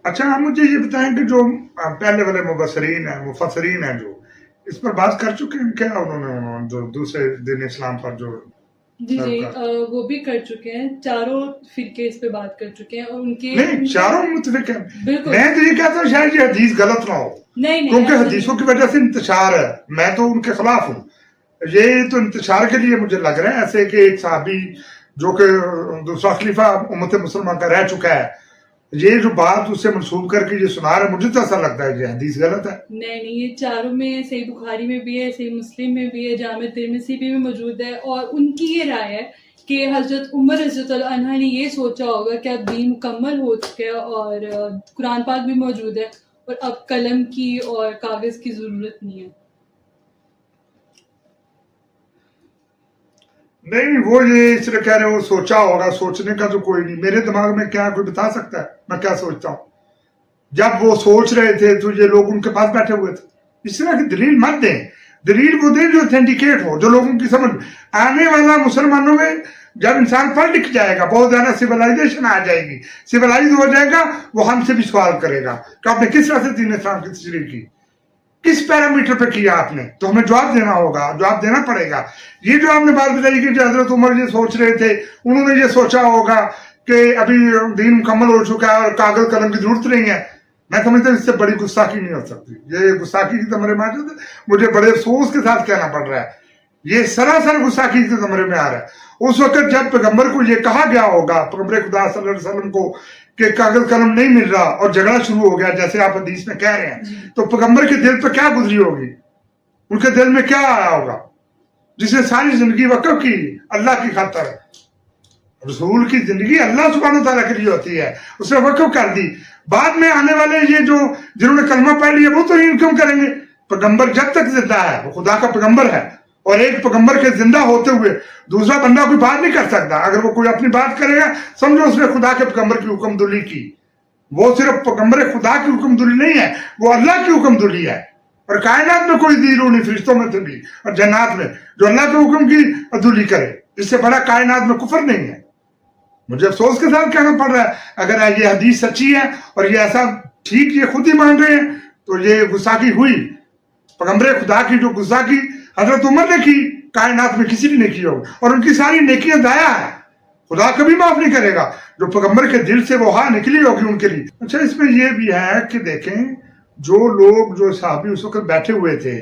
اچھا آپ مجھے یہ بتائیں کہ جو پہلے والے مبصرین ہیں مفسرین ہیں جو اس پر بات کر چکے ہیں کیا انہوں نے جو دوسرے دین اسلام پر جو جی وہ بھی کر چکے ہیں، چاروں فرقے اس پہ بات کر چکے ہیں اور ان کے نہیں چاروں متفق ہیں. بالکل میں تو یہ کہتا ہوں شاید یہ حدیث غلط نہ ہو نہیں کیونکہ حدیثوں کی وجہ سے انتشار ہے. میں تو ان کے خلاف ہوں. یہ تو انتشار کے لیے مجھے لگ رہا ہے ایسے کہ ایک صحابی جو کہ دوسرا خلیفہ امت مسلمہ کا رہ چکا ہے یہ جو بات اس سے منسوب کر کے یہ سنا رہا ہے مجھے تو ایسا لگتا ہے یہ حدیث غلط ہے. نہیں یہ چاروں میں صحیح بخاری میں بھی ہے، صحیح مسلم میں بھی ہے، جامع ترمذی بھی موجود ہے، اور ان کی یہ رائے ہے کہ حضرت عمر رضی اللہ عنہ نے یہ سوچا ہوگا کہ اب دین مکمل ہو چکا ہے اور قرآن پاک بھی موجود ہے اور اب قلم کی اور کاغذ کی ضرورت نہیں ہے. نہیں وہ یہ اس لیے کہہ رہے ہیں وہ سوچا ہوگا، سوچنے کا تو کوئی نہیں. میرے دماغ میں کیا کوئی بتا سکتا ہے میں کیا سوچتا ہوں؟ جب وہ سوچ رہے تھے تو یہ لوگ ان کے پاس بیٹھے ہوئے تھے. اس طرح کی دلیل مت دیں. دلیل وہ دیں جو اتھینٹیکیٹ ہو، جو لوگوں کی سمجھ آنے والا مسلمانوں میں جب انسان پڑھ لکھ جائے گا بہت زیادہ سویلائزیشن آ جائے گی، سویلائز ہو جائے گا، وہ ہم سے بھی سوال کرے گا کہ آپ نے کس طرح سے دین اسلام کی تشریح کی، کس پیرامیٹر پہ کیا آپ نے، تو ہمیں جواب دینا ہوگا، جواب دینا پڑے گا. یہ جو آپ نے بات بتائی کہ حضرت عمر یہ سوچ رہے تھے انہوں نے یہ سوچا ہوگا کہ ابھی دین مکمل ہو چکا ہے اور کاغذ قلم کی ضرورت نہیں ہے، میں سمجھتا ہوں اس سے بڑی گستاخی نہیں ہو سکتی. یہ گستاخی کی زمرے میں مجھے بڑے افسوس کے ساتھ کہنا پڑ رہا ہے، یہ سراسر گستاخی کے زمرے میں آ رہا ہے. اس وقت جب پیغمبر کو یہ کہا گیا ہوگا، پیغمبر خدا صلی اللہ علیہ وسلم کو، کہ کاغذ قلم نہیں مل رہا اور جھگڑا شروع ہو گیا جیسے آپ حدیث میں کہہ رہے ہیں، تو پیغمبر کے دل پہ کیا گزری ہوگی، ان کے دل میں کیا آیا ہوگا، جس نے ساری زندگی وقف کی اللہ کی خاطر. رسول کی زندگی اللہ سبحانہ تعالیٰ کے لیے ہوتی ہے، اس نے وقف کر دی. بعد میں آنے والے یہ جو جنہوں نے کلمہ پڑھ لیا وہ تو یہ کیوں کریں گے؟ پیغمبر جب تک زندہ ہے وہ خدا کا پیغمبر ہے، اور ایک پیغمبر کے زندہ ہوتے ہوئے دوسرا بندہ کوئی بات نہیں کر سکتا. اگر وہ کوئی اپنی بات کرے گا سمجھو اس نے خدا کے پیغمبر کی حکم دلی کی. وہ صرف پیغمبر خدا کی حکم دلی نہیں ہے، وہ اللہ کی حکم دلی ہے. اور کائنات میں کوئی دیرو نہیں، فرشتوں میں سے بھی اور جنات میں، جو اللہ کے حکم کی عدولی کرے. اس سے بڑا کائنات میں کفر نہیں ہے. مجھے افسوس کے ساتھ کہنا پڑ رہا ہے اگر یہ حدیث سچی ہے اور یہ ایسا ٹھیک یہ خود ہی مان رہے ہیں تو یہ گستاخی ہوئی. پیغمبر خدا کی جو گستاخی حضرت عمر نے کی کائنات میں کسی نے نہیں کی ہوگی، اور ان کی ساری نیکیاں ضائع ہیں، خدا کبھی معاف نہیں کرے گا. جو پیغمبر کے دل سے وہ ہاں نکلی ہوگی ان کے لیے. اچھا اس میں یہ بھی ہے کہ دیکھیں جو لوگ جو صحابی اس وقت بیٹھے ہوئے تھے